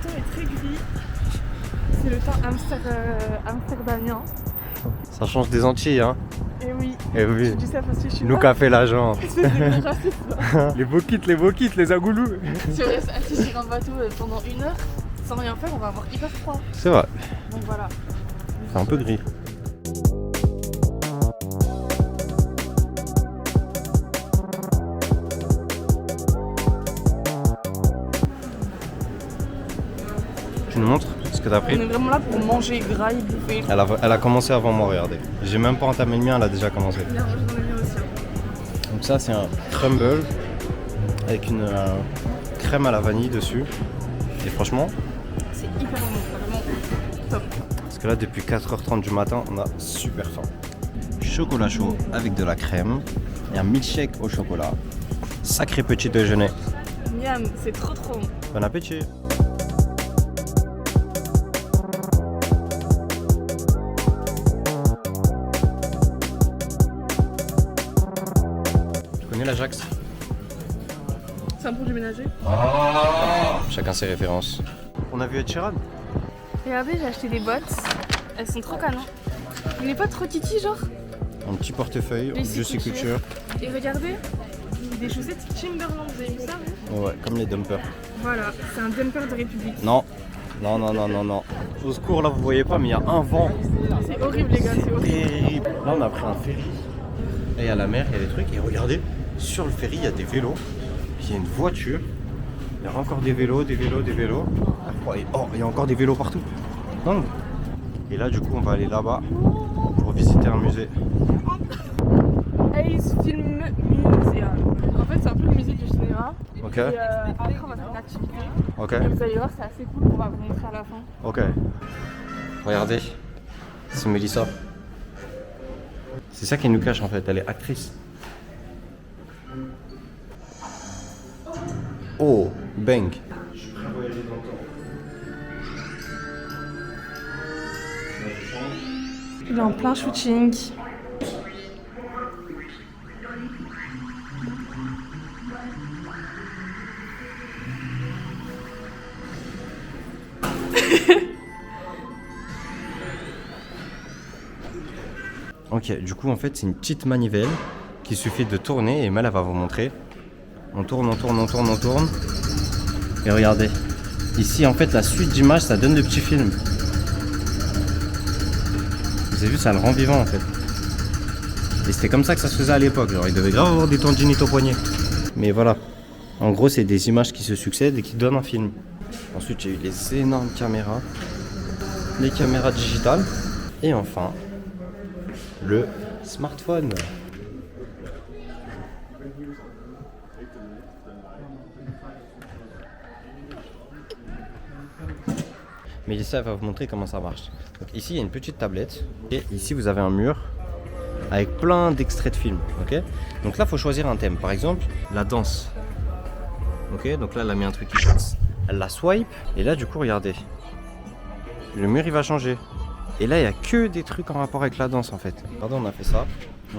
temps est très gris. C'est le temps amsterdamien. Ça change des Antilles, hein. Et oui. Et oui. Je dis ça parce que je suis Nous pas. qu'a fait l'agent. Espèce de gros raciste. Les beaux kits, les agoulous. Si on reste assis sur un bateau pendant 1 heure sans rien faire, on va avoir hyper froid. C'est vrai. Donc voilà. C'est un peu gris. Tu nous montres ce que t'as On pris? est vraiment là pour manger gras et bouffer. Elle a commencé avant moi, regardez. J'ai même pas entamé le mien, elle a déjà commencé. Bien, moi j'en ai bien aussi. Hein. Donc ça c'est un crumble avec une crème à la vanille dessus. Et franchement, C'est hyper bon, vraiment top. parce que là depuis 4h30 du matin, on a super faim. Chocolat chaud avec de la crème et un milkshake au chocolat. Sacré petit déjeuner. Miam, c'est trop bon. Bon appétit. Tu connais l'Ajax? C'est un produit ménager. Chacun ses références. On a vu Ed Sheeran? Regardez, j'ai acheté des bottes. Elles sont trop canon. Il n'est pas trop titi, genre. Un petit portefeuille, Juicy Juicy Couture. Et regardez, des chaussettes Timberland. Vous avez vu ça, vous? Ouais, comme les dumpers. Voilà, c'est un dumper de République. Non, non. Au secours, là vous voyez pas, mais il y a un vent. C'est horrible, les gars, c'est horrible. Terrible. Là on a pris un ferry. Et il y a la mer, il y a des trucs. Et regardez, sur le ferry, il y a des vélos. Il y a une voiture. Il y a encore des vélos. Oh, il y a encore des vélos partout. Non. Et là, du coup, on va aller là-bas pour visiter un musée. Ace Film Museum. En fait, c'est un peu le musée du cinéma. Ok. Et après, on va faire une activité. Ok. Et vous allez voir, c'est assez cool. On va vous montrer à la fin. Ok. Regardez, c'est Mélissa. C'est ça qui nous cache en fait, elle est actrice. Oh, bang. Je suis prêt à voyager dans le temps. Il est en plein shooting. Ok, du coup en fait c'est une petite manivelle qu'il suffit de tourner et Mel elle va vous montrer. On tourne. Et regardez, ici en fait la suite d'images ça donne de petits films. Vous avez vu, ça le rend vivant en fait. Et c'était comme ça que ça se faisait à l'époque, genre il devait grave avoir des tendinites au poignet. Mais voilà, en gros c'est des images qui se succèdent et qui donnent un film. Ensuite il y a eu les énormes caméras, les caméras digitales et enfin le smartphone. Mélissa va vous montrer comment ça marche. Donc ici il y a une petite tablette et ici vous avez un mur avec plein d'extraits de films. Ok. Donc là il faut choisir un thème. Par exemple la danse. Ok. Donc là elle a mis un truc qui danse. Elle la swipe et là du coup regardez. Le mur il va changer. Et là il n'y a que des trucs en rapport avec la danse en fait. Pardon, on a fait ça.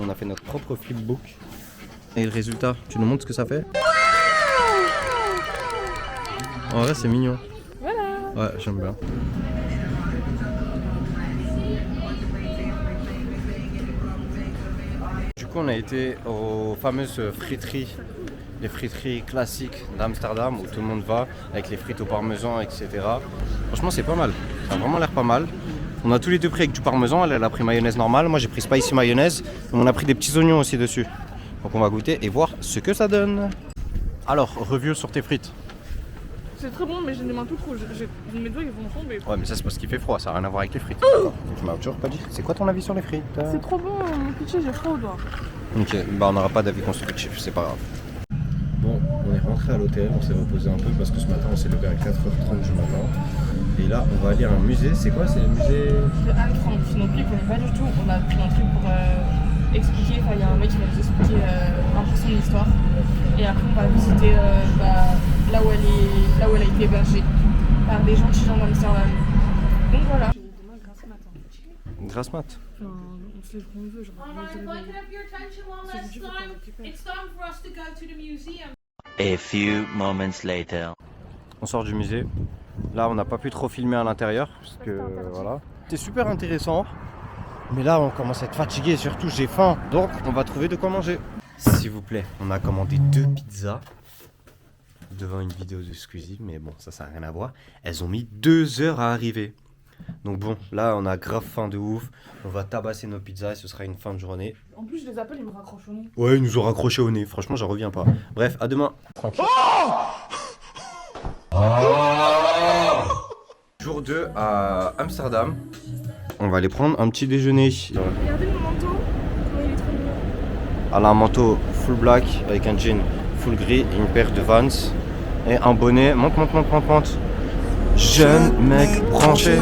On a fait notre propre flipbook. Et le résultat, tu nous montres ce que ça fait? En vrai c'est mignon. Voilà. Ouais, j'aime bien. Du coup, on a été aux fameuses friteries, les friteries classiques d'Amsterdam où tout le monde va avec les frites au parmesan, etc. Franchement, c'est pas mal. Ça a vraiment l'air pas mal. On a tous les deux pris avec du parmesan. Elle a pris mayonnaise normale. Moi, j'ai pris spicy mayonnaise. On a pris des petits oignons aussi dessus. Donc, on va goûter et voir ce que ça donne. Alors, review sur tes frites. C'est très bon, mais j'ai les mains toutes rouges. Mes doigts ils vont tomber. Ouais, mais ça c'est parce qu'il fait froid, ça n'a rien à voir avec les frites. Tu m'as toujours pas dit. C'est quoi ton avis sur les frites? C'est trop bon, mon pitché, j'ai froid aux doigts. Ok, bah on n'aura pas d'avis constructif, c'est pas grave. Bon, on est rentré à l'hôtel, on s'est reposé un peu parce que ce matin on s'est levé à 4h30 du matin. Et là on va aller à un musée, c'est quoi? C'est le musée De Anne Frank, non plus, il connaît pas du tout. On a pris un truc pour expliquer, il y a un mec qui va nous expliquer 1% de l'histoire. Et après on va visiter là où elle a été hébergée par des gentils gens d'Amsterdam. Donc voilà. Demain, grasse mat. Grasse mat. Enfin, on se lève quand on veut, genre. A few moments later. On sort du musée Là, on n'a pas pu trop filmer à l'intérieur parce que voilà. C'était super intéressant. Mais là, on commence à être fatigué et surtout, j'ai faim. Donc, on va trouver de quoi manger. S'il vous plaît, on a commandé 2 pizzas devant une vidéo de Squeezie. Mais bon, ça n'a rien à voir. Elles ont mis 2 heures à arriver. Donc bon, là, on a grave faim de ouf. On va tabasser nos pizzas et ce sera une fin de journée. En plus, je les appelle, ils me raccrochent au nez. Ouais, ils nous ont raccroché au nez. Franchement, j'en reviens pas. Bref, à demain. Tranquille. Jour 2 à Amsterdam. On va aller prendre un petit déjeuner. Regardez mon manteau, comment il est trop mignon. Elle a un manteau full black avec un jean full gris, une paire de Vans et un bonnet. Monte. Jeune mec branché.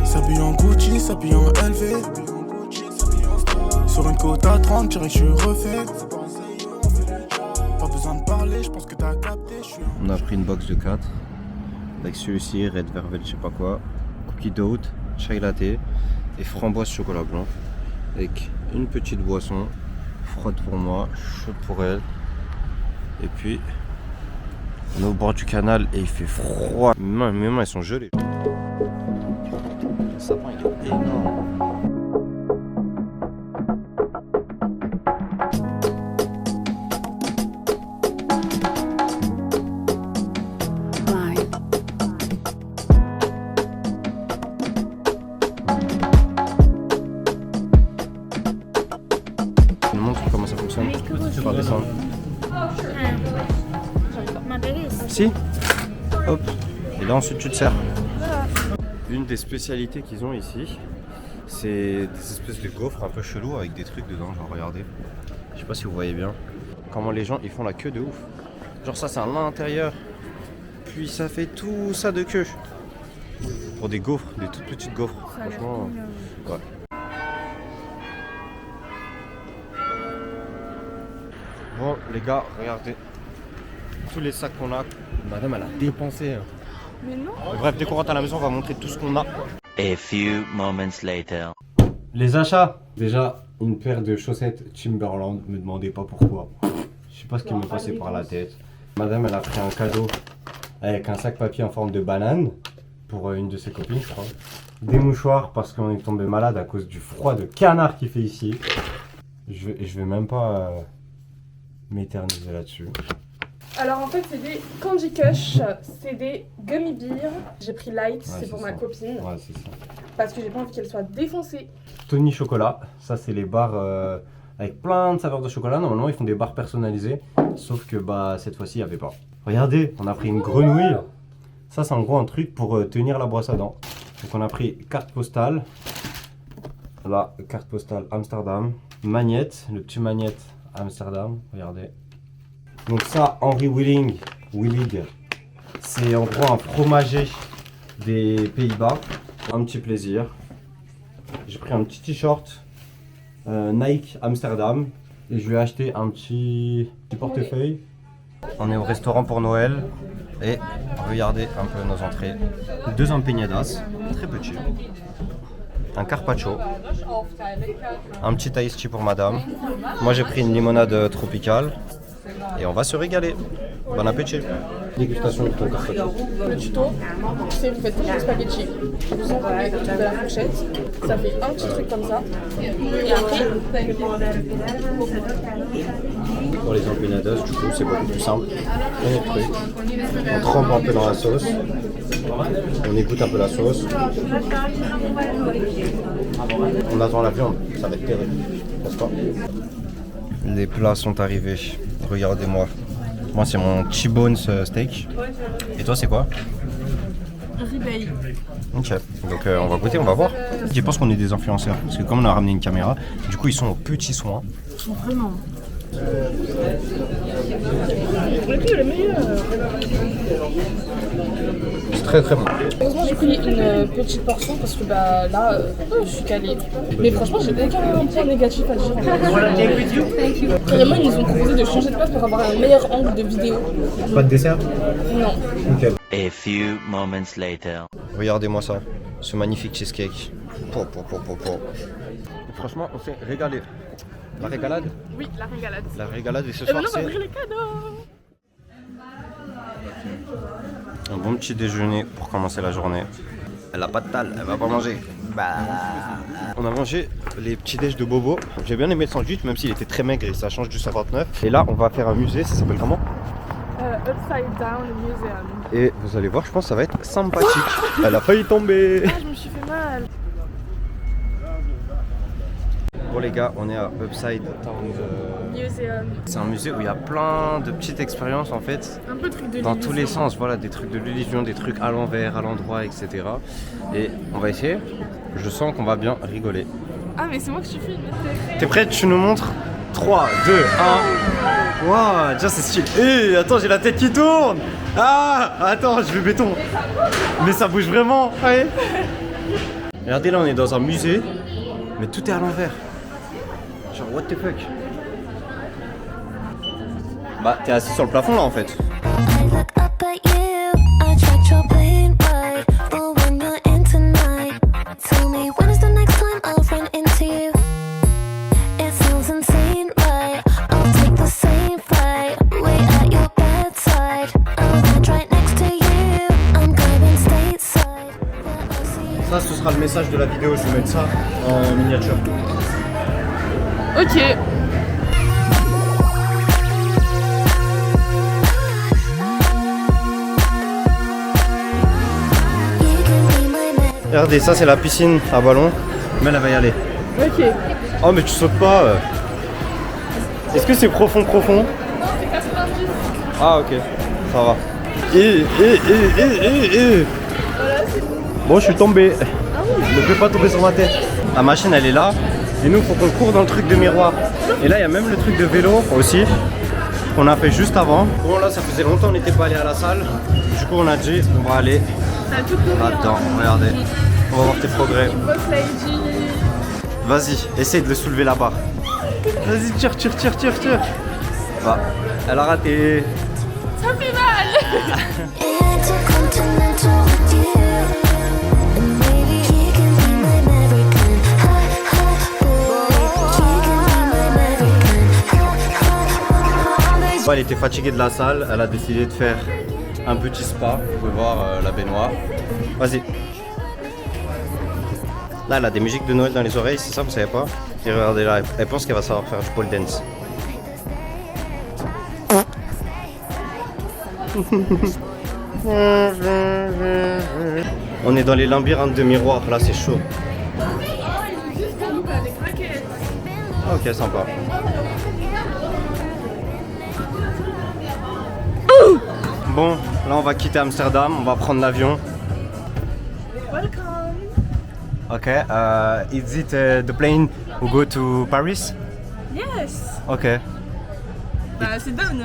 S'habille en Gucci, s'habille en LV. Sur une côte à 30, dirais que je suis refait. Pas besoin de parler, je pense que t'as capté. On a pris une box de 4 avec celui-ci, Red Velvet, je sais pas quoi, cookie dough, chai latte et framboise chocolat blanc. Avec une petite boisson froide pour moi, chaude pour elle. Et puis on est au bord du canal et il fait froid. Mes mains elles sont gelées. Le sapin il est énorme. Je vous montre comment ça fonctionne. Tu vas descendre. Si. Hop. Et là ensuite tu te sers. Une des spécialités qu'ils ont ici, c'est des espèces de gaufres un peu chelous avec des trucs dedans. Genre regardez. Je sais pas si vous voyez bien. Comment les gens ils font la queue de ouf. Genre ça c'est à l'intérieur. Puis ça fait tout ça de queue. Pour des gaufres, des toutes petites gaufres. Franchement. Ouais. Bon les gars, regardez. Tous les sacs qu'on a, madame elle a dépensé. Mais non. Bref, dès qu'on rentre à la maison, on va montrer tout ce qu'on a. A few moments later. Les achats. Déjà, une paire de chaussettes Timberland, me demandez pas pourquoi. Je sais pas ce qui m'est passé par la tête. Madame elle a pris un cadeau avec un sac papier en forme de banane pour une de ses copines, je crois. Des mouchoirs parce qu'on est tombé malade à cause du froid de canard qu'il fait ici. Je vais même pas m'éterniser là-dessus. Alors en fait, c'est des Candy Kush, c'est des gummy bears. J'ai pris light, c'est pour ma copine. Ouais, c'est ça. Parce que j'ai pas envie qu'elle soit défoncée. Tony Chocolat, ça c'est les barres avec plein de saveurs de chocolat. Normalement ils font des barres personnalisées, sauf que bah cette fois-ci il n'y avait pas. Regardez, on a pris une grenouille. Ça c'est en gros un truc pour tenir la brosse à dents. Donc on a pris carte postale. Là, carte postale Amsterdam. Magnette, le petit magnette Amsterdam, regardez. Donc ça, Henry Willig, c'est en gros un fromager des Pays-Bas. Un petit plaisir. J'ai pris un petit t-shirt Nike Amsterdam et je lui ai acheté un petit portefeuille. On est au restaurant pour Noël et regardez un peu nos entrées. 2 empanadas, très petits. Un carpaccio. Un petit iced tea pour madame. Moi j'ai pris une limonade tropicale. Et on va se régaler. Bon appétit. Dégustation de ton carpaccio. Le tuto, c'est vous faites comme des spaghettis. Vous enlevez le truc de la fourchette. Ça fait un petit truc comme ça. Et après, Pour les empanadas, du coup, c'est beaucoup plus simple. On truc. On trempe un peu dans la sauce. On égoutte un peu la sauce. On attend la viande. Ça va être terrible. N'est-ce pas? Les plats sont arrivés. Regardez-moi. Moi, c'est mon T-bone steak. Et toi, c'est quoi? ribeye. Ok, donc on va goûter, on va voir. Je pense qu'on est des influenceurs, parce que comme on a ramené une caméra, du coup ils sont aux petits soins. Vraiment. Le prix est le meilleur. C'est très très bon. Heureusement j'ai pris une petite portion parce que bah là je suis calée. Mais franchement j'ai aucun point négatif à dire. Carrément ils nous ont proposé de changer de place pour avoir un meilleur angle de vidéo. Pas de dessert? Non. Nickel. A few moments later. Regardez-moi ça, ce magnifique cheesecake. Franchement on s'est régalé. La régalade? Oui, la régalade. La régalade et ce Et soir maintenant on va c'est... ouvrir les cadeaux. Un bon petit déjeuner pour commencer la journée. Elle a pas de tal, elle va pas manger. Bah. On a mangé les petits déj de Bobo. J'ai bien aimé le sandwich, même s'il était très maigre et ça change du 59. Et là, on va faire un musée, ça s'appelle comment? Upside Down Museum. Et vous allez voir, je pense que ça va être sympathique. Elle a failli tomber. Ah, je me suis fait mal. Bon les gars, on est à Upside Down Museum. C'est un musée où il y a plein de petites expériences en fait. Un peu truc de Dans l'illusion. tous les sens, voilà, des trucs de l'illusion, des trucs à l'envers, à l'endroit, etc. Et on va essayer. Je sens qu'on va bien rigoler. Ah, mais c'est moi que je filme. T'es prête? Tu nous montres? 3, 2, 1. Waouh, déjà c'est stylé. Hé, attends, j'ai la tête qui tourne. Ah, attends, je vais béton. Mais ça bouge vraiment. Ouais. Regardez, là on est dans un musée, mais tout est à l'envers. Genre, what the fuck? Bah, t'es assis sur le plafond là en fait. I look up at you, I tried your plane ride, but when you're in tonight, tell me when is the next time I'll run into you? It sounds insane, right? I'll take the same flight, wait at your bedside, I'll land right next to you, I'm going stateside. Yeah, I'll see you. Ça, ce sera le message de la vidéo. Je vais mettre ça en miniature. Ok. You can be my man. Regardez, ça c'est la piscine à ballon. Mais elle va y aller. Ok. Oh, mais tu sautes pas. Est-ce que c'est profond? C'est 90. Ah, ok. Ça va. Bon, je suis tombé. Ne peux pas tomber sur ma tête. La machine, elle est là. Et nous, il faut qu'on court dans le truc de miroir. Et là, il y a même le truc de vélo aussi. Qu'on a fait juste avant. Bon, là, ça faisait longtemps qu'on n'était pas allé à la salle. Du coup, on a dit, on va aller T'as tout couru. là-dedans. Regardez. On va voir tes progrès. Boss lady. Vas-y, essaye de le soulever la barre. Vas-y, tire. Bah, elle a raté. Ça fait mal. Intercontinental with you, and maybe he can be my American. Ha ha boy, he can be my American. Ha ha. Elle était fatiguée de la salle, elle a décidé de faire un petit spa. Vous pouvez voir la baignoire. Vas-y. Là, elle a des musiques de Noël dans les oreilles, c'est ça, vous savez pas? Et regardez là, elle pense qu'elle va savoir faire du pole dance. On est dans les labyrinthes de miroirs, là c'est chaud. Juste un look avec raquettes. Ok, sympa. Bon, là on va quitter Amsterdam, on va prendre l'avion. Welcome. Ok, is it the plane who go to Paris? Yes. Ok. Bah, c'est down.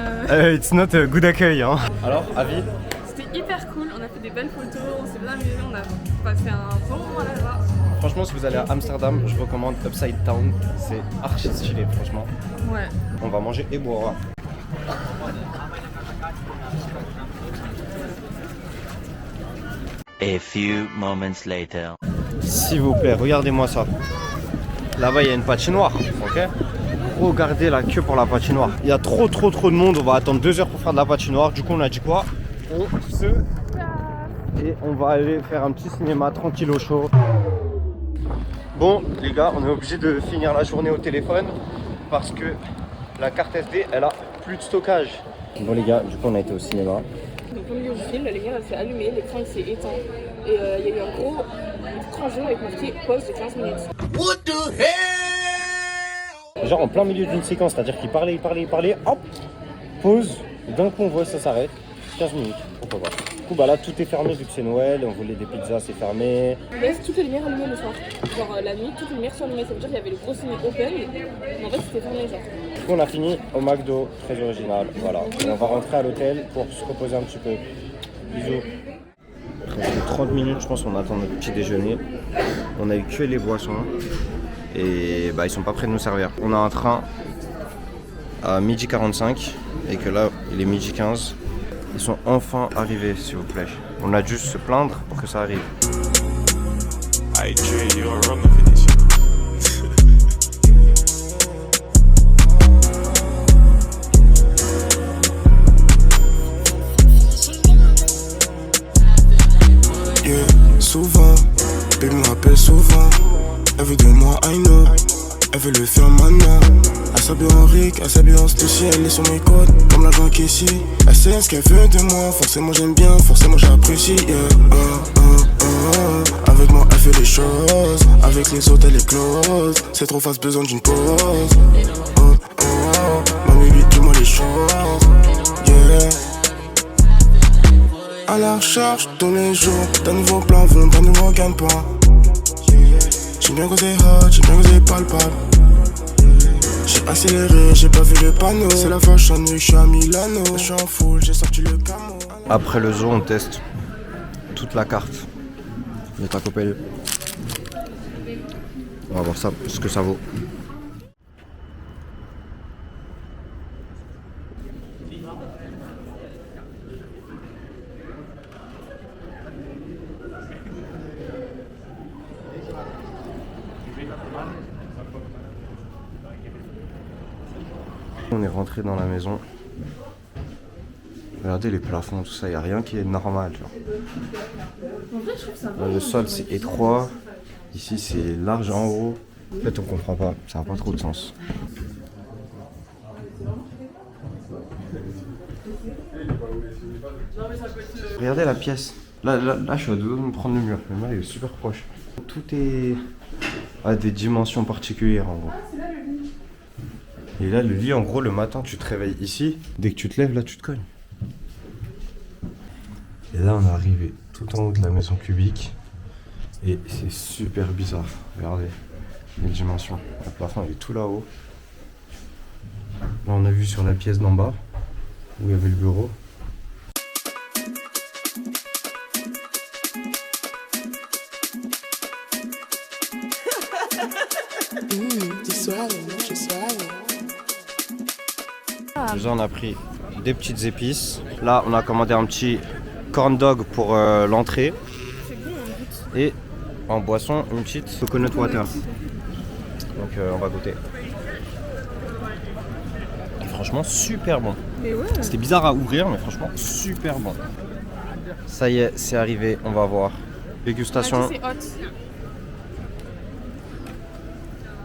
It's not a good accueil, hein. Alors, avis? C'était hyper cool. On a fait des belles photos. On s'est bien amusé. On a passé un bon moment là-bas. Franchement, si vous allez à Amsterdam, je recommande Upside Down. C'est archi stylé, franchement. Ouais. On va manger et boire. A few moments later. S'il vous plaît, regardez-moi ça. Là-bas, il y a une patinoire, ok? Regardez la queue pour la patinoire. Il y a trop de monde. On va attendre 2 heures pour faire de la patinoire. Du coup, on a dit quoi? On se... Et on va aller faire un petit cinéma tranquille au chaud. Bon, les gars, on est obligé de finir la journée au téléphone parce que la carte SD, elle a plus de stockage. Bon, les gars, du coup, on a été au cinéma. Donc au milieu du film, la lumière elle s'est allumée, l'écran il s'est éteint et il y a eu un gros écran jaune avec marqué pause de 15 minutes. Genre en plein milieu d'une séquence, c'est-à-dire qu'il parlait, hop, pause, et d'un coup on voit ça s'arrête, 15 minutes, pourquoi pas. Du coup bah là tout est fermé vu que c'est Noël, on voulait des pizzas, c'est fermé. On laisse toutes les lumières allumées le soir. Genre la nuit, toutes les lumières sont allumées, ça veut dire qu'il y avait le gros ciné open, mais en fait c'était fermé genre. Du coup on a fini au McDo, très original, voilà. Et on va rentrer à l'hôtel pour se reposer un petit peu. Bisous. Presque 30 minutes je pense qu'on attend notre petit déjeuner. On a eu que les boissons. Et bah ils sont pas prêts de nous servir. On a un train à 12h45 et que là il est 12h15. Ils sont enfin arrivés s'il vous plaît. On a dû se plaindre pour que ça arrive. Hey Jay, you are wrong for this. souvent. Baby m'appelle souvent. Elle veut de moi, I know. Elle veut le faire maintenant. Elle s'habille en ric, elle s'habille en stussy. Elle est sur mes côtes, comme l'argent qui est ici. Elle sait ce qu'elle veut de moi. Forcément j'aime bien, forcément j'apprécie. Yeah. Avec moi elle fait les choses. Avec les autres elle est close. C'est trop fast, besoin d'une pause. Mami, dis-moi les choses. Yeah. À la recherche tous les jours d'un nouveau plan, d'un nouveau gagne-pain. J'aime bien quand c'est hot, j'aime bien quand c'est palpable. J'ai accéléré, j'ai pas vu le panneau. C'est la Fashion Week, je suis à Milano. Je suis en full, j'ai sorti le camo. Après le zoo, on teste toute la carte de Taco Bell. On va voir ça, ce que ça vaut. On est rentré dans la maison. Regardez les plafonds, tout ça, il n'y a rien qui est normal. Genre. En vrai, je trouve ça va. Le sol c'est étroit, ici c'est large en haut. En fait on comprend pas, ça n'a pas trop de sens. Regardez la pièce. Là je suis à deux doigts de me prendre le mur. Le mur il est super proche. Tout est à des dimensions particulières en gros. Et là le lit en gros le matin tu te réveilles ici. Dès que tu te lèves là tu te cognes. Et là on est arrivé tout en haut de la maison cubique. Et c'est super bizarre. Regardez les dimensions. Le plafond il est tout là-haut. Là on a vu sur la pièce d'en bas où il y avait le bureau. Déjà on a pris des petites épices. Là on a commandé un petit corn dog pour l'entrée. Et en boisson une petite coconut water. Donc on va goûter. Et franchement super bon. C'était bizarre à ouvrir mais franchement super bon. Ça y est, c'est arrivé, on va voir. Dégustation. C'est hot.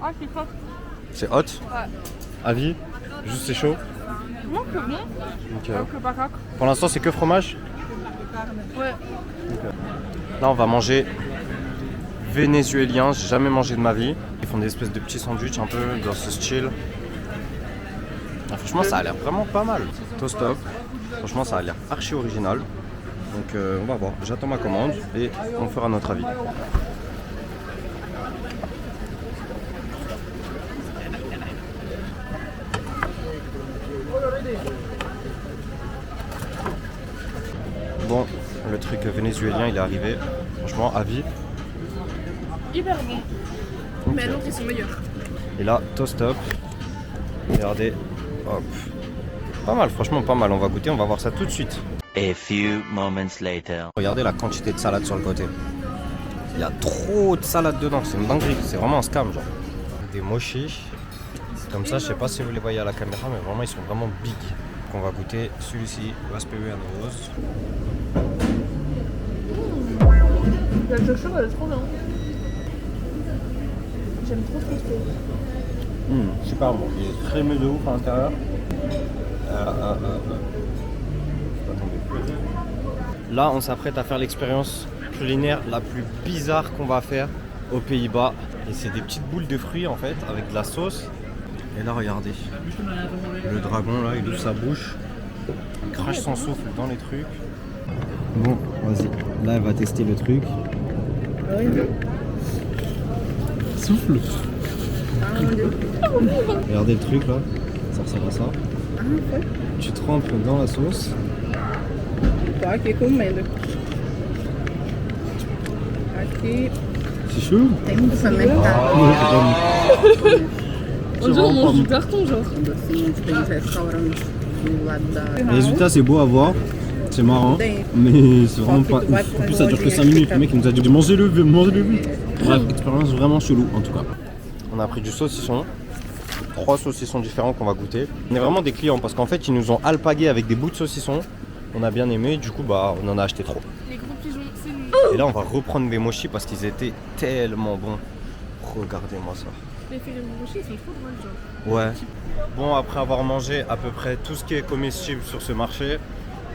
Ah, c'est hot. C'est hot? Ouais. Avis? Juste c'est chaud? Non, c'est bon. Ok. Alors que pas cac. Pour l'instant c'est que fromage? Ouais. Là on va manger vénézuélien, j'ai jamais mangé de ma vie. Ils font des espèces de petits sandwichs un peu dans ce style. Ah, franchement ça a l'air vraiment pas mal. Toast up. Franchement ça a l'air archi original. Donc on va voir, j'attends ma commande et on fera notre avis. Bon, le truc vénézuélien il est arrivé. Franchement, avis. Hyper bon. Okay. Mais l'autre ils sont meilleurs. Et là, toast up. Regardez, hop. Pas mal, franchement pas mal. On va goûter, on va voir ça tout de suite. A few moments later. Regardez la quantité de salade sur le côté. Il y a trop de salade dedans, c'est une dinguerie. C'est vraiment un scam, genre. Des mochis. Comme ça, je sais pas si vous les voyez à la caméra, mais vraiment ils sont vraiment big. Donc on va goûter celui-ci, raspberry and rose. La texture elle est trop bien. J'aime trop ce que c'est. Super bon. Il est crémeux de ouf à l'intérieur. Là, on s'apprête à faire l'expérience culinaire la plus bizarre qu'on va faire aux Pays-Bas. Et c'est des petites boules de fruits en fait, avec de la sauce. Et là, regardez. Le dragon, là, il ouvre sa bouche. Il crache son souffle dans les trucs. Bon, vas-y. Là, elle va tester le truc. Souffle. Regardez le truc là, ça ressemble à ça. Tu trempes dans la sauce. Aqui comendo. Aqui C'est chaud. tem pimenta. On dirait on mange du carton genre. Docinho de tem restaurante do lado da. Le résultat c'est beau à voir, c'est marrant, mais c'est vraiment pas ouf. En plus ça dure que 5 minutes, le mec il nous a dit mangez-le, mangez-le. Bref, expérience vraiment chelou en tout cas. On a pris du saucisson, 3 saucissons différents qu'on va goûter. On est vraiment des clients parce qu'en fait ils nous ont alpagué avec des bouts de saucisson. On a bien aimé, du coup bah on en a acheté trop. Les gros pigeons, c'est nous. Et là, on va reprendre les mochis parce qu'ils étaient tellement bons. Regardez-moi ça. Les Ferrero Rocher, ils sont trop drôles, genre. Ouais. Bon, après avoir mangé à peu près tout ce qui est comestible sur ce marché,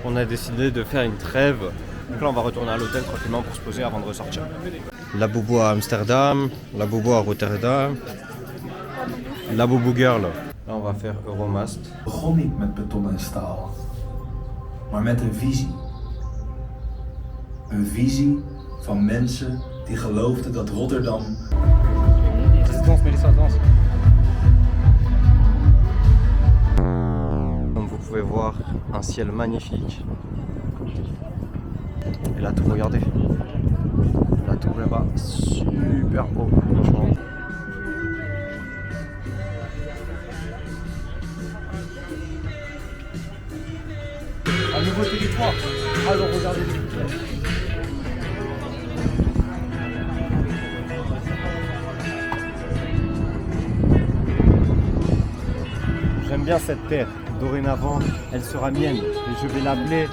on a décidé de faire une trêve. Donc là, on va retourner à l'hôtel tranquillement pour se poser avant de ressortir. La boubou à Amsterdam, la boubou à Rotterdam, la boubou girl. Là, on va faire Euromast. Begon niet met beton en staal, maar met een visie. Een visie van mensen die geloofden dat Rotterdam. Danse, Mélissa, danse. Donc vous pouvez voir un ciel magnifique. Et la tour, regardez. La tour là-bas, super beau, franchement. Un nouveau territoire. Alors regardez. J'aime bien cette terre. Dorénavant, elle sera mienne. Et je vais l'appeler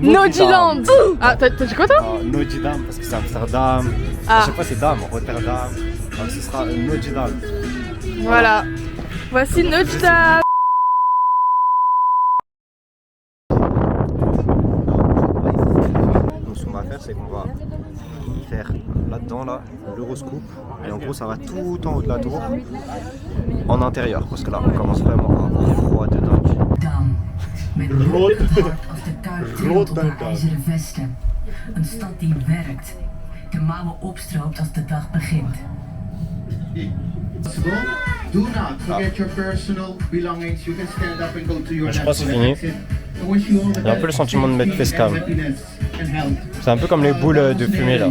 Nodiland. Ah, t'as dit quoi toi? Nodiland, parce que c'est Amsterdam. Ah. Je sais pas, c'est Dam, Rotterdam. Donc ce sera Nodiland. Voilà. Voici Nodiland. Donc ce qu'on va faire, c'est qu'on va faire là-dedans, là, l'Euroscoop. Et en gros, ça va tout en haut de la tour, en intérieur. Parce que là, on commence vraiment à avoir froid dedans. Dam, met Rotterdam als de kuip trilt op haar ijzeren vesten. Een stad die werkt, de mouwen opstroopt als de dag begint. Do not forget your personal belongings. You can stand up and go to your Je crois que c'est fini. Il y a un peu le sentiment de mettre facecam. C'est un peu comme les boules de fumée là.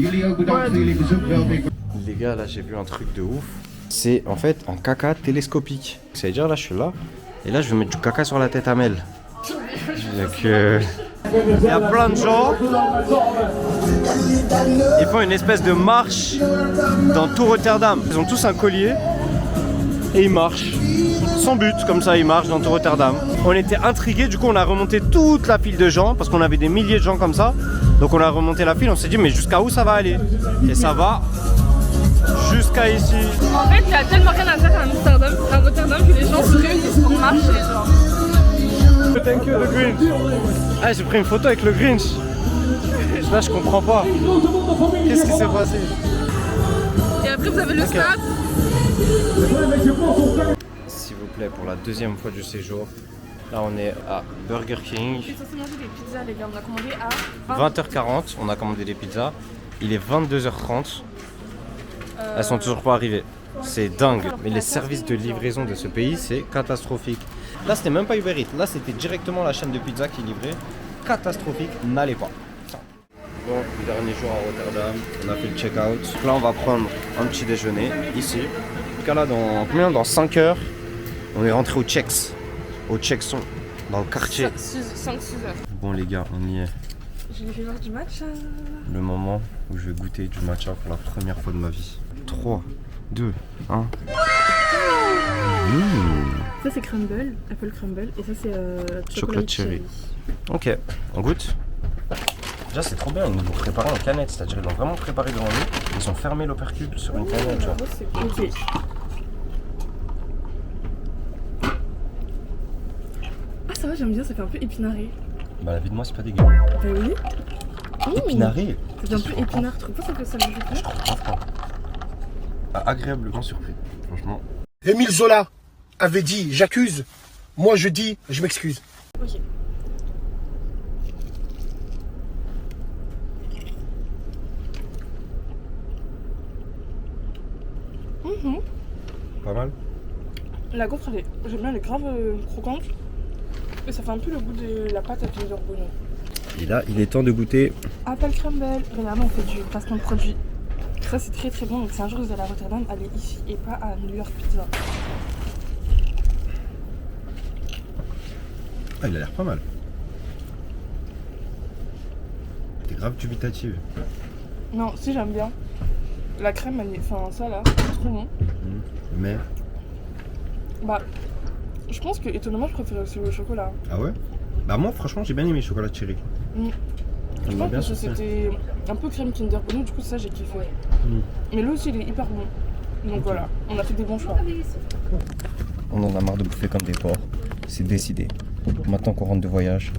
Les gars, là j'ai vu un truc de ouf. C'est en fait un caca télescopique. Ça veut dire là je suis là et là je vais mettre du caca sur la tête à Mel. Donc il y a plein de gens. Ils font une espèce de marche dans tout Rotterdam. Ils ont tous un collier et ils marchent. Sans but, comme ça ils marchent dans tout Rotterdam. On était intrigués, du coup on a remonté toute la file de gens parce qu'on avait des milliers de gens comme ça. Donc on a remonté la file, on s'est dit mais jusqu'à où ça va aller? Et ça va jusqu'à ici. En fait, il y a tellement rien à faire à Rotterdam que les gens se réunissent pour marcher, genre. Thank you, the Grinch. Ah, j'ai pris une photo avec le Grinch. Là, je comprends pas. Qu'est-ce qui s'est passé? Et après, vous avez le snap. S'il vous plaît, pour la deuxième fois du séjour, là on est à Burger King. On est censé manger des pizzas, les gars. On a commandé à 20h40, on a commandé des pizzas. Il est 22h30. Elles sont toujours pas arrivées. C'est dingue. Mais les services de livraison de ce pays, c'est catastrophique. Là, c'était même pas Uber Eats. Là, c'était directement la chaîne de pizza qui livrait. Catastrophique. N'allez pas. Bon, dernier jour à Rotterdam. On a fait le check-out. Là, on va prendre un petit déjeuner ici. En tout cas, là, dans 5 heures, on est rentré au Chex. Au Chexon. Dans le quartier. 5-6 heures. Bon, les gars, on y est. Je vais faire du matcha. Le moment où je vais goûter du matcha pour la première fois de ma vie. 3, 2, 1. Ça c'est crumble, apple crumble, et ça c'est Chocolat cherry. Ok, on goûte. Déjà c'est trop bien, ils nous l'ont préparé en canette, c'est-à-dire ils l'ont vraiment préparé devant nous. Ils ont fermé l'opercule sur une canette, genre. Ok. Ah ça va, j'aime bien, ça fait un peu épinaré. Bah la vie de moi c'est pas dégueu. Bah oui. Épinaré. Ça fait un peu épinard, tu trouves pas ça que ça me fait? Je trouve grave pas. Ah, agréablement surpris, franchement. Émile Zola avait dit j'accuse, moi je dis je m'excuse. Ok. Pas mal. La gaufre, j'aime bien, elle est grave croquante. Et ça fait un peu le goût de la pâte à Kinder Bueno. Et là, il est temps de goûter. Apple crumble. Regardez, on fait du placement de produit. Ça, c'est très très bon. Donc, si un jour vous allez à Rotterdam, allez ici et pas à New York Pizza. Ah, il a l'air pas mal. T'es grave dubitative. Non, si, j'aime bien. La crème, elle est. Enfin, ça là, c'est trop bon. Mais. Bah, je pense que étonnamment, je préfère aussi le chocolat. Ah ouais? Bah, moi, franchement, j'ai bien aimé le chocolat cherry. Je pense que c'était un peu crème Kinder Bueno, du coup ça j'ai kiffé. Mais l'eau aussi il est hyper bon. Donc voilà, on a fait des bons choix. On en a marre de bouffer comme des porcs, c'est décidé. Maintenant qu'on rentre de voyage,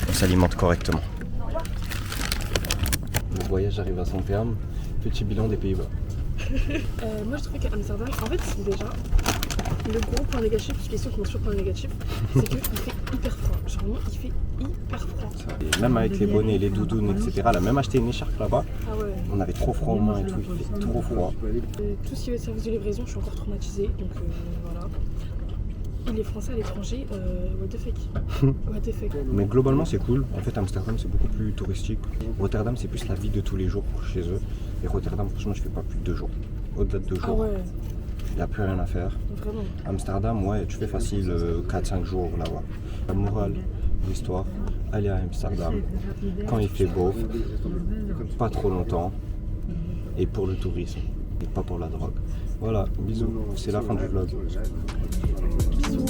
on s'alimente correctement. Le voyage arrive à son terme, petit bilan des Pays-Bas. Moi je trouvais qu'Amsterdam, en fait déjà, le gros point négatif, parce qu'ils sont toujours point négatif, c'est qu'il fait hyper froid. Genre moi il fait hyper froid. Et même avec les bonnets, les doudounes, etc. Elle a même acheté une écharpe là-bas. Ah ouais. On avait trop froid aux mains et tout, il fait trop froid. Tout ce qui est service de livraison, je suis encore traumatisée, donc voilà. Et les Français à l'étranger, what the fuck. What the fuck. Mais globalement c'est cool. En fait Amsterdam c'est beaucoup plus touristique. Rotterdam c'est plus la vie de tous les jours chez eux. Et Rotterdam franchement je fais pas plus de 2 jours. Au-delà de 2 jours. Ah ouais. Il n'y a plus rien à faire. Vraiment. Amsterdam, ouais, tu fais facile 4-5 jours là-bas. La morale, l'histoire, aller à Amsterdam, quand il fait beau, pas trop longtemps, et pour le tourisme, et pas pour la drogue. Voilà, bisous, c'est la fin du vlog. Bisous.